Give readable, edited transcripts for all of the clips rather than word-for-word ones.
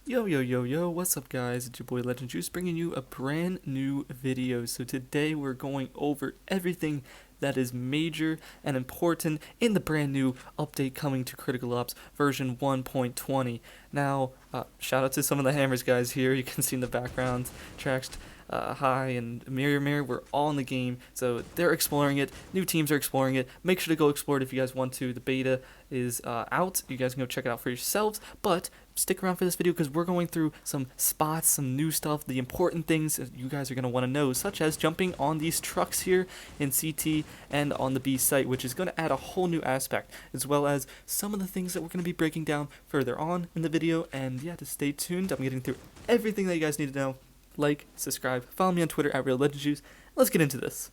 Yo, what's up guys, it's your boy Legend Juice bringing you a brand new video. So today we're going over everything that is major and important in the brand new update coming to Critical Ops version 1.20. Now, shout out to some of the hammers guys here, you can see in the background, tracks High and Mirror, we're all in the game, so they're exploring it, new teams are exploring it. Make sure to go explore it if you guys want to. The beta is out, you guys can go check it out for yourselves, but stick around for this video because we're going through some spots, some new stuff, the important things that you guys are going to want to know, such as jumping on these trucks here in CT and on the B site, which is going to add a whole new aspect, as well as some of the things that we're going to be breaking down further on in the video. And yeah, just stay tuned, I'm getting through everything that you guys need to know. Like, subscribe, follow me on Twitter at Real Legend Juice. Let's get into this.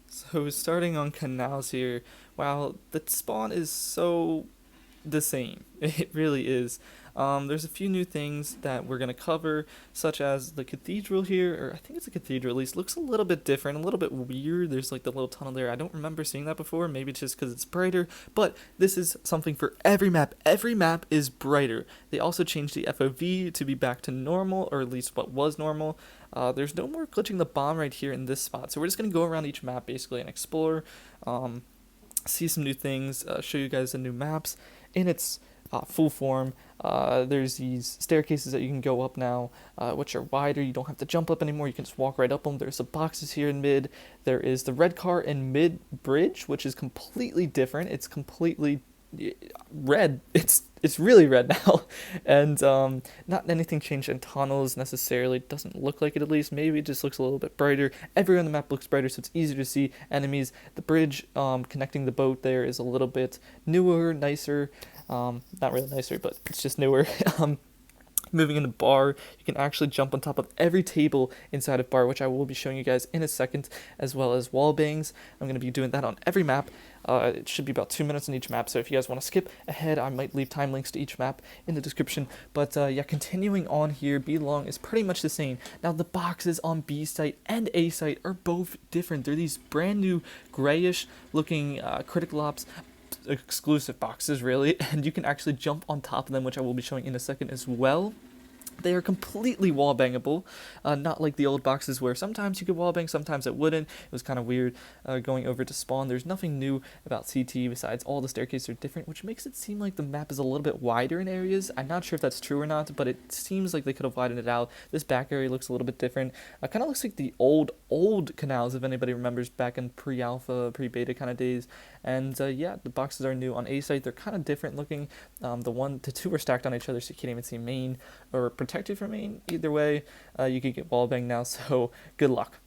So starting on Canals here, wow, the spawn is so the same. It really is. There's a few new things that we're going to cover, such as the cathedral here, or I think it's a cathedral at least, looks a little bit different, a little bit weird. There's like the little tunnel there. I don't remember seeing that before, maybe it's just because it's brighter, but this is something for every map. Every map is brighter. They also changed the FOV to be back to normal, or at least what was normal. There's no more glitching the bomb right here in this spot, so we're just going to go around each map basically and explore, see some new things, show you guys the new maps in its full form. There's these staircases that you can go up now, which are wider. You don't have to jump up anymore, you can just walk right up them. There's the boxes here in mid. There is the red car in mid bridge, which is completely different. It's completely red. It's really red now. And not anything changed in tunnels necessarily. It doesn't look like it, at least. Maybe it just looks a little bit brighter. Everywhere on the map looks brighter, so it's easier to see enemies. The bridge connecting the boat there is a little bit newer, nicer. Not really nicer, but it's just newer. Moving into bar, you can actually jump on top of every table inside of bar, which I will be showing you guys in a second, as well as wallbangs. I'm going to be doing that on every map. It should be about 2 minutes on each map, so if you guys want to skip ahead, I might leave time links to each map in the description. But yeah, continuing on here, B long is pretty much the same. Now the boxes on B site and A site are both different. They're these brand new grayish looking Critical Ops exclusive boxes, really, and you can actually jump on top of them, which I will be showing in a second as well. They are completely wall bangable, not like the old boxes where sometimes you could wall bang, sometimes it wouldn't. It was kind of weird going over to spawn. There's nothing new about CT besides all the staircases are different, which makes it seem like the map is a little bit wider in areas. I'm not sure if that's true or not, but it seems like they could have widened it out. This back area looks a little bit different. Kind of looks like the old Canals, if anybody remembers back in pre-alpha, pre-beta kind of days. And yeah, the boxes are new on A site. They're kind of different looking. The two are stacked on each other, so you can't even see main or protected from main. Either way, you could get wallbang now, so good luck.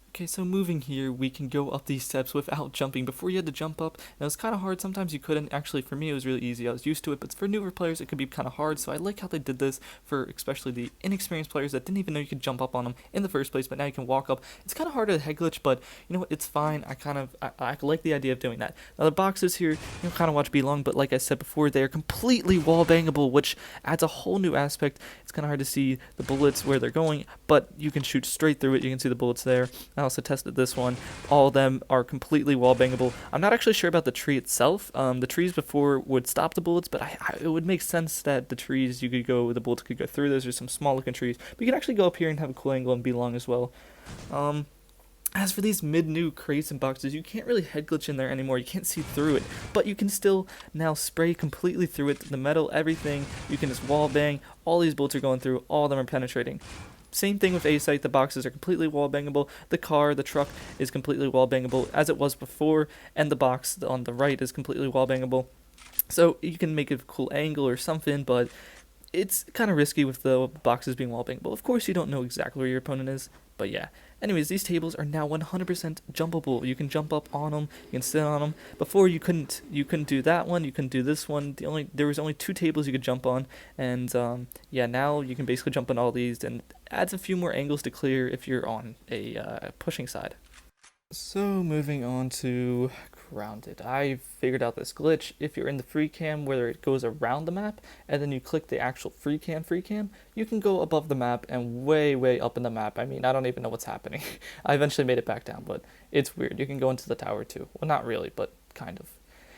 Okay, so moving here, we can go up these steps without jumping. Before you had to jump up, and it was kind of hard. Sometimes you couldn't. Actually, for me, it was really easy. I was used to it, but for newer players, it could be kind of hard. So I like how they did this for especially the inexperienced players that didn't even know you could jump up on them in the first place, but now you can walk up. It's kind of hard to head glitch, but you know what? It's fine. I like the idea of doing that. Now, the boxes here, you kind of watch be long, but like I said before, they are completely wall bangable, which adds a whole new aspect. It's kind of hard to see the bullets where they're going, but you can shoot straight through it. You can see the bullets there. I also tested this one. All of them are completely wall bangable. I'm not actually sure about the tree itself. The trees before would stop the bullets, but it would make sense that the trees the bullets could go through. Those are some small looking trees, but you can actually go up here and have a cool angle and be long as well. As for these mid-new crates and boxes, you can't really head glitch in there anymore. You can't see through it, but you can still now spray completely through it. The metal, everything, you can just wall bang. All these bullets are going through. All of them are penetrating. Same thing with A site, the boxes are completely wall bangable, the truck is completely wall bangable as it was before, and the box on the right is completely wall bangable. So you can make a cool angle or something, but it's kind of risky with the boxes being wall bangable. Of course you don't know exactly where your opponent is, but yeah. Anyways, these tables are now 100% jumpable. You can jump up on them, you can sit on them. Before you couldn't do that one, you couldn't do this one. There was only 2 tables you could jump on, and yeah, now you can basically jump on all these, and adds a few more angles to clear if you're on a pushing side. So moving on to grounded. I figured out this glitch. If you're in the free cam where it goes around the map and then you click the actual free cam, you can go above the map and way up in the map. I mean, I don't even know what's happening. I eventually made it back down, but it's weird. You can go into the tower too. Well, not really, but kind of.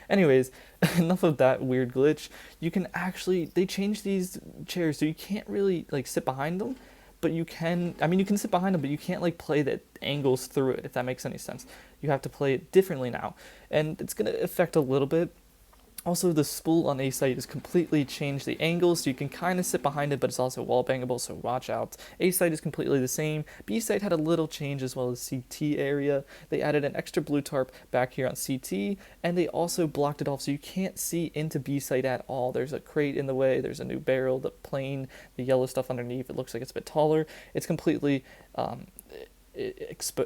Anyways, enough of that weird glitch. You can actually, they changed these chairs so you can't really like sit behind them, but you can, I mean, you can sit behind them, but you can't like play the angles through it, if that makes any sense. You have to play it differently now, and it's going to affect a little bit. Also, the spool on A site has completely changed the angle, so you can kind of sit behind it, but it's also wall bangable, so watch out. A site is completely the same. B site had a little change as well as CT area. They added an extra blue tarp back here on CT, and they also blocked it off so you can't see into B site at all. There's a crate in the way, there's a new barrel, the plane, the yellow stuff underneath. It looks like it's a bit taller. It's completely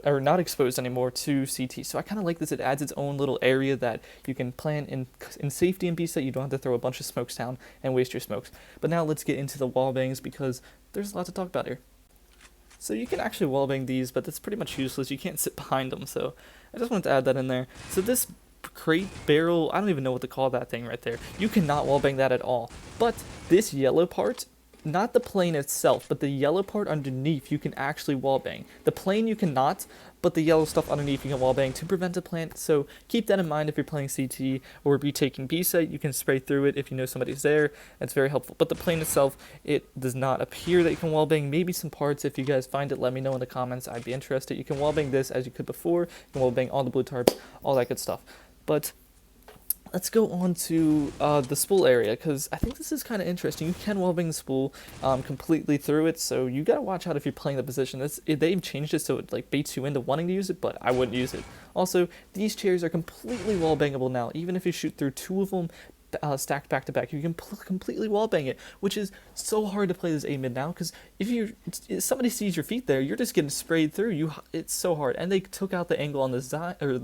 not exposed anymore to CT. So I kind of like this. It adds its own little area that you can plan in safety in B-Site. You don't have to throw a bunch of smokes down and waste your smokes. But now let's get into the wall bangs because there's a lot to talk about here. So you can actually wall bang these, but that's pretty much useless. You can't sit behind them. So I just wanted to add that in there. So this crate, barrel, I don't even know what to call that thing right there. You cannot wall bang that at all. But this yellow part, not the plane itself, but the yellow part underneath, you can actually wallbang. The plane you cannot, but the yellow stuff underneath you can wallbang to prevent a plant. So keep that in mind if you're playing CT or retaking B-Site. You can spray through it if you know somebody's there. That's very helpful. But the plane itself, it does not appear that you can wallbang. Maybe some parts. If you guys find it, let me know in the comments. I'd be interested. You can wallbang this as you could before. You can wallbang all the blue tarps, all that good stuff. But let's go on to the spool area, because I think this is kind of interesting. You can wallbang the spool completely through it, so you gotta watch out if you're playing the position. They've changed it so it like baits you into wanting to use it, but I wouldn't use it. Also, these chairs are completely wallbangable now. Even if you shoot through two of them stacked back to back, you can completely wallbang it, which is so hard to play this A mid now, because if somebody sees your feet there, you're just getting sprayed through. It's so hard. And they took out the angle on the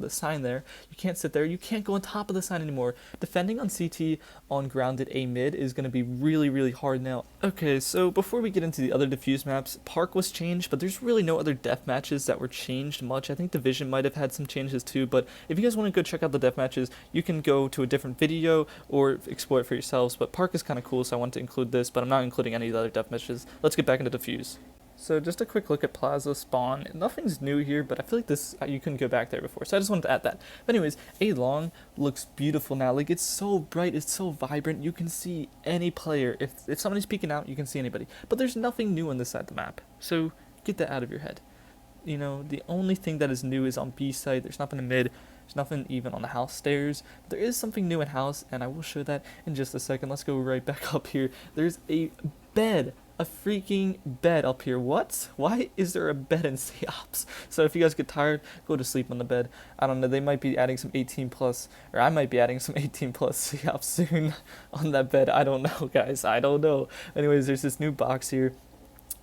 sign there. You can't sit there. You can't go on top of the sign anymore. Defending on CT on grounded A mid is going to be really, really hard now. Okay, so before we get into the other diffuse maps, Park was changed, but there's really no other death matches that were changed much. I think Division might have had some changes too, but if you guys want to go check out the death matches, you can go to a different video or explore it for yourselves. But Park is kind of cool, so I wanted to include this, but I'm not including any of the other death matches. Let's get back into diffuse. So just a quick look at Plaza spawn. Nothing's new here, but I feel like this, you couldn't go back there before, so I just wanted to add that. But anyways, A long looks beautiful now. Like, it's so bright, it's so vibrant. You can see any player. If somebody's peeking out, you can see anybody. But there's nothing new on this side of the map, so get that out of your head. You know, the only thing that is new is on B side. There's nothing in mid. There's nothing even on the house stairs. But there is something new in house, and I will show that in just a second. Let's go right back up here. There's a bed. A freaking bed up here. What? Why is there a bed in C-Ops? So if you guys get tired, go to sleep on the bed. I don't know, they might be adding some 18 plus, or I might be adding some 18 plus C-Ops soon on that bed. I don't know, guys. I don't know. Anyways, there's this new box here.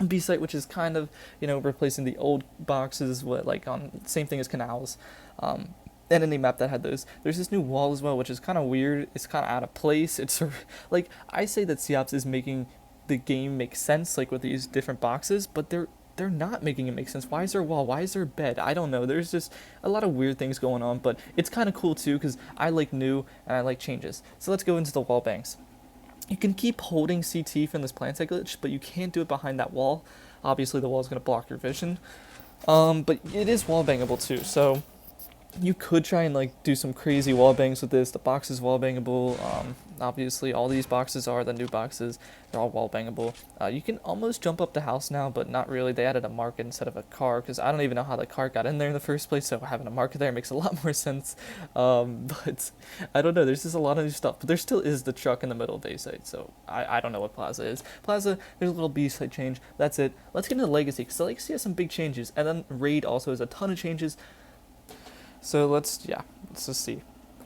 B-Site, which is kind of, you know, replacing the old boxes, like on same thing as Canals. And any map that had those. There's this new wall as well, which is kind of weird. It's kind of out of place. It's like, I say that C-Ops is making the game make sense, like with these different boxes, but they're not making it make sense. Why is there a wall? Why is there a bed? I don't know. There's just a lot of weird things going on, but it's kind of cool too, because I like new and I like changes. So let's go into the wall bangs. You can keep holding CT from this plant site glitch, but you can't do it behind that wall. Obviously the wall is going to block your vision, but it is wall bangable too, so you could try and like do some crazy wall bangs with this. The box is wall bangable. Obviously all these boxes are the new boxes. They're all wall bangable. You can almost jump up the house now, but not really. They added a market instead of a car, because I don't even know how the car got in there in the first place, so having a market there makes a lot more sense. But I don't know, there's just a lot of new stuff, but there still is the truck in the middle of A-Site, so I don't know what Plaza is. Plaza, there's a little B-Site change. That's it. Let's get into Legacy, because the Legacy has some big changes, and then Raid also has a ton of changes. So let's just see.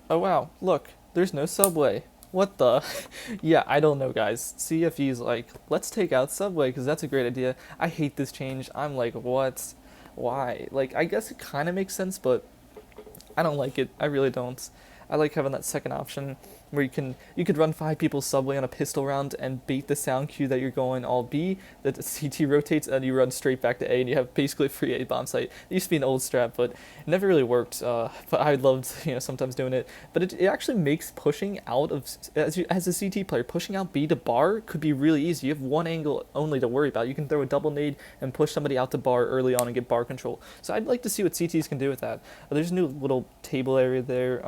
Oh wow, look, there's no subway. What the? Yeah, I don't know, guys. CFE's like, let's take out subway, because that's a great idea. I hate this change. I'm like, what? Why? Like, I guess it kind of makes sense, but I don't like it. I really don't. I like having that second option where you could run 5 people subway on a pistol round and bait the sound cue that you're going all B, that the CT rotates, and you run straight back to A, and you have basically a free A bomb site. It used to be an old strat, but it never really worked. But I loved, sometimes doing it. But it actually makes pushing out of, as a CT player, pushing out B to bar could be really easy. You have one angle only to worry about. You can throw a double nade and push somebody out to bar early on and get bar control. So I'd like to see what CTs can do with that. There's a new little table area there.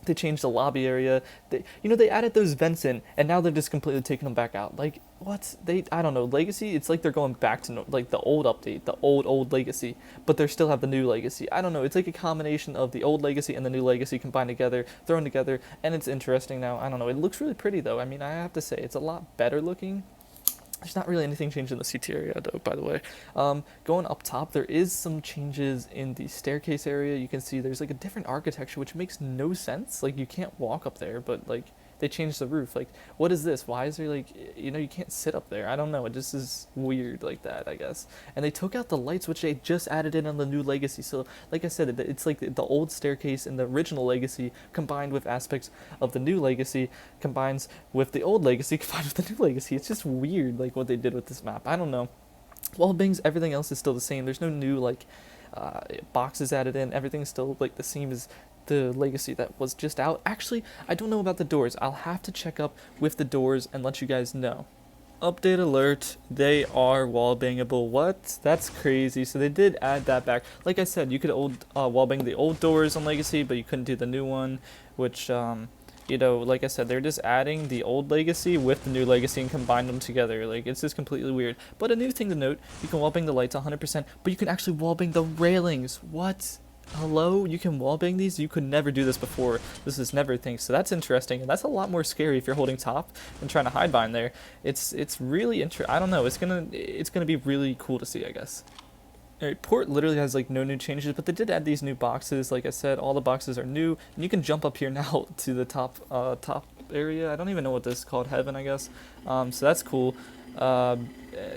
They changed the lobby area. They added those vents in, and now they're just completely taking them back out. Like, what? I don't know. Legacy, it's like they're going back to, like, the old update, the old Legacy, but they still have the new Legacy. I don't know. It's like a combination of the old Legacy and the new Legacy combined together, thrown together, and it's interesting now. I don't know. It looks really pretty, though. I mean, I have to say, it's a lot better looking. There's not really anything changed in the CT area, though, by the way. Going up top, there is some changes in the staircase area. You can see there's, like, a different architecture, which makes no sense. Like, you can't walk up there, but, like, they changed the roof. Like, what is this? Why is there, like, you can't sit up there? I don't know. It just is weird like that, I guess. And they took out the lights, which they just added in on the new Legacy. So, like I said, it's like the old staircase in the original Legacy combined with aspects of the new Legacy combines with the old Legacy combined with the new Legacy. It's just weird, like, what they did with this map. I don't know. Wallbangs, everything else is still the same. There's no new, like, boxes added in. Everything's still, like, the same as the Legacy that was just out. Actually, I don't know about the doors. I'll have to check up with the doors and let you guys know. Update alert, they are wallbangable. What? That's crazy. So they did add that back. Like I said, you could wallbang the old doors on Legacy, but you couldn't do the new one, which, like I said, they're just adding the old Legacy with the new Legacy and combine them together. Like, it's just completely weird. But a new thing to note, you can wallbang the lights 100%, but you can actually wallbang the railings. What? Hello? You can wallbang these? You could never do this before. This is never a thing. So that's interesting, and that's a lot more scary if you're holding top and trying to hide behind there. It's really I don't know. It's gonna be really cool to see, I guess. Alright, port literally has, like, no new changes, but they did add these new boxes. Like I said, all the boxes are new, and you can jump up here now to the top area. I don't even know what this is called, heaven, I guess. So that's cool.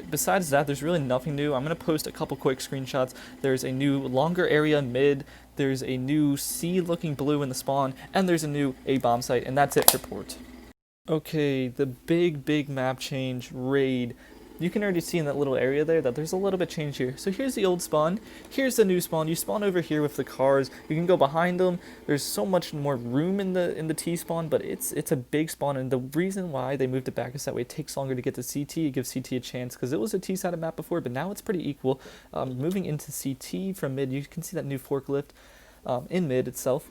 Besides that, there's really nothing new. I'm going to post a couple quick screenshots. There's a new longer area mid, there's a new sea-looking blue in the spawn, and there's a new A-bomb site, and that's it for port. Okay, the big map change, raid. You can already see in that little area there that there's a little bit change here. So here's the old spawn, here's the new spawn. You spawn over here with the cars, you can go behind them. There's so much more room in the T spawn, but it's a big spawn, and the reason why they moved it back is that way it takes longer to get to CT. It gives CT a chance, because it was a T-sided map before, but now it's pretty equal. Moving into CT from mid, you can see that new forklift in mid itself.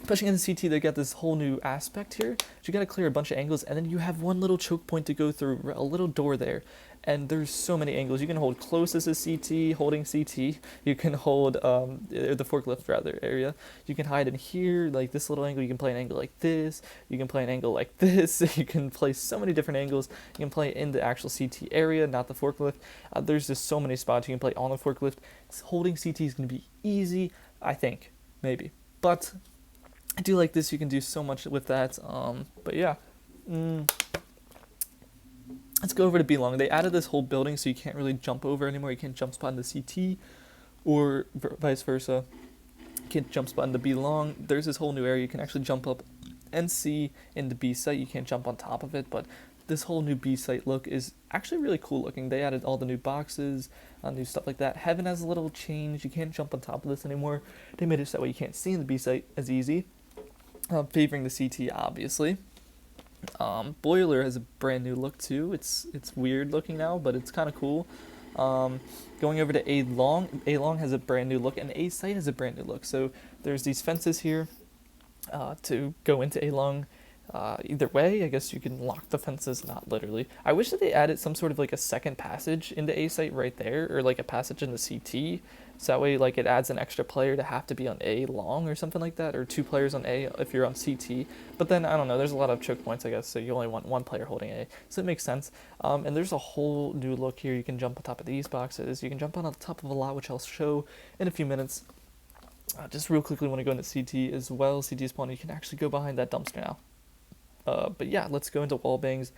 Pushing into CT, they got this whole new aspect here. You got to clear a bunch of angles, and then you have one little choke point to go through, a little door there. And there's so many angles. You can hold closest as CT, holding CT. You can hold the forklift rather area. You can hide in here, like this little angle. You can play an angle like this. You can play an angle like this. You can play so many different angles. You can play in the actual CT area, not the forklift. There's just so many spots you can play on the forklift. Holding CT is going to be easy, I think, maybe. But I do like this. You can do so much with that. But yeah. Let's go over to B-Long. They added this whole building so you can't really jump over anymore. You can't jump spot in the CT or vice versa. You can't jump spot in the B-Long. There's this whole new area. You can actually jump up and see in the B site. You can't jump on top of it, but this whole new B site look is actually really cool looking. They added all the new boxes, new stuff like that. Heaven has a little change. You can't jump on top of this anymore. They made it so that way you can't see in the B site as easy. Favoring the CT, obviously. Boiler has a brand new look too. It's weird looking now, but it's kind of cool. Going over to A-Long has a brand new look, and A-Site has a brand new look. So there's these fences here to go into A-Long. Either way, I guess you can lock the fences, not literally. I wish that they added some sort of like a second passage into A-Site right there, or like a passage in the CT. So that way, like, it adds an extra player to have to be on A-Long or something like that, or 2 players on A if you're on CT. But then, I don't know, there's a lot of choke points, I guess, so you only want 1 player holding A. So it makes sense. And there's a whole new look here. You can jump on top of these boxes. You can jump on the top of a lot, which I'll show in a few minutes. Just real quickly, when I go into CT as well, CT spawn, you can actually go behind that dumpster now. But yeah, let's go into wallbangs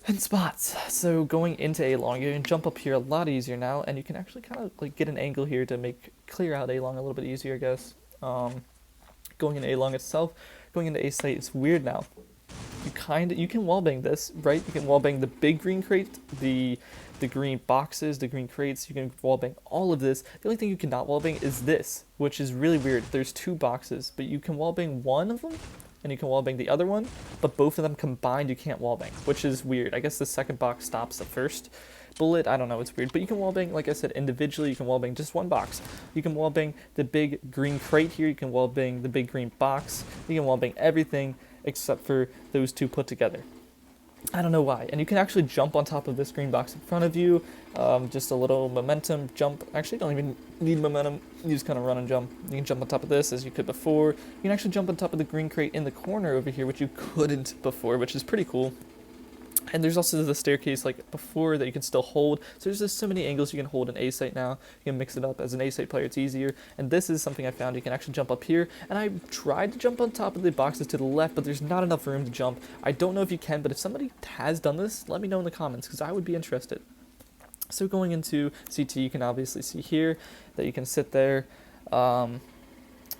and spots. So going into A-Long, you can jump up here a lot easier now, and you can actually kind of like get an angle here to clear out A-Long a little bit easier, I guess. Going into A-Long itself, going into A-Site is weird now. You can wallbang this, right? You can wallbang the big green crate, the green boxes, the green crates. You can wallbang all of this. The only thing you cannot wallbang is this, which is really weird. There's 2 boxes, but you can wallbang one of them. and you can wallbang the other one, but both of them combined you can't wallbang, which is weird. I guess the second box stops the first bullet. I don't know, it's weird. But you can wallbang, like I said, individually. You can wallbang just one box. You can wallbang the big green crate here. You can wallbang the big green box. You can wallbang everything except for those two put together. I don't know why. And you can actually jump on top of this green box in front of you. Just a little momentum jump. Actually, don't even need momentum. You just kind of run and jump. You can jump on top of this as you could before. You can actually jump on top of the green crate in the corner over here, which you couldn't before, which is pretty cool. And there's also the staircase like before that you can still hold. So there's just so many angles you can hold an A site now. You can mix it up. As an A site player, it's easier. And this is something I found. You can actually jump up here. And I tried to jump on top of the boxes to the left, but there's not enough room to jump. I don't know if you can, but if somebody has done this, let me know in the comments because I would be interested. So going into CT, you can obviously see here that you can sit there.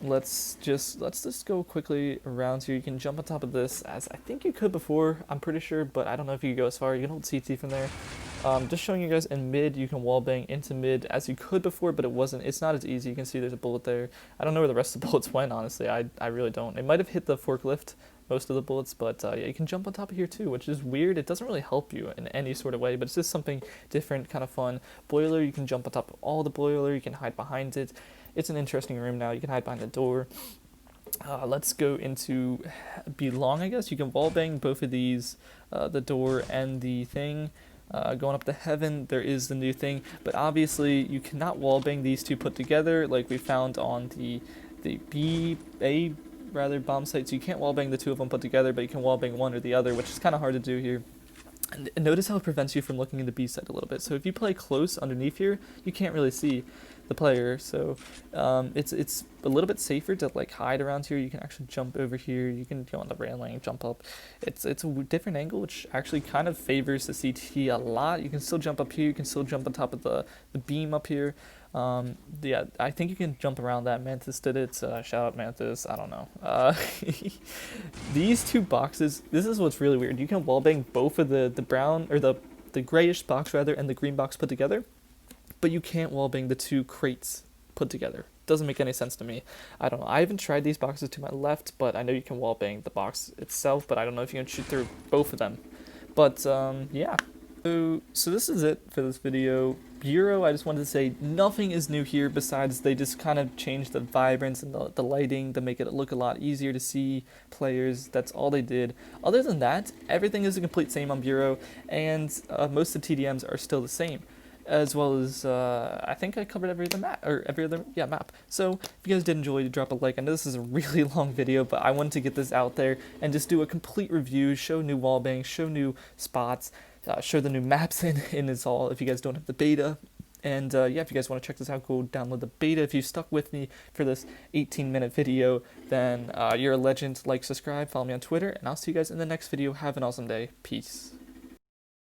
Let's just go quickly around here. You can jump on top of this as I think you could before, I'm pretty sure, but I don't know if you can go as far. You can hold CT from there. Just showing you guys in mid, you can wallbang into mid as you could before, but it's not as easy. You can see there's a bullet there. I don't know where the rest of the bullets went, honestly. I really don't. It might have hit the forklift, most of the bullets, but yeah, you can jump on top of here too, which is weird. It doesn't really help you in any sort of way, but it's just something different, kind of fun. Boiler, you can jump on top of all the boiler. You can hide behind it. It's an interesting room now. You can hide behind the door. Let's go into belong, I guess. You can wallbang both of these, the door and the thing. Going up to heaven, there is the new thing, but obviously you cannot wallbang these two put together like we found on the bomb sites. You can't wallbang the two of them put together, but you can wallbang one or the other, which is kind of hard to do here. And notice how it prevents you from looking in the B side a little bit. So if you play close underneath here, you can't really see the player. So it's a little bit safer to like hide around here. You can actually jump over here. You can go on the railing, jump up. It's a different angle, which actually kind of favors the CT a lot. You can still jump up here. You can still jump on top of the beam up here. Yeah, I think you can jump around that. Mantis did it. Shout out Mantis. I don't know. These two boxes, this is what's really weird. You can wallbang both of the brown, or the grayish box rather, and the green box put together, but you can't wallbang the two crates put together. Doesn't make any sense to me. I don't know. I haven't tried these boxes to my left, but I know you can wallbang the box itself, but I don't know if you can shoot through both of them. But yeah. So this is it for this video. Bureau, I just wanted to say nothing is new here besides they just kind of changed the vibrance and the lighting to make it look a lot easier to see players. That's all they did. Other than that, everything is the complete same on Bureau, and most of the TDMs are still the same, as well as I think I covered every other map. So if you guys did enjoy, drop a like. I know this is a really long video, but I wanted to get this out there and just do a complete review, show new wallbangs, show new spots, show the new maps in its all if you guys don't have the beta. And yeah, if you guys want to check this out, go download the beta. If you stuck with me for this 18-minute video, then you're a legend. Like, subscribe, follow me on Twitter, and I'll see you guys in the next video. Have an awesome day. Peace.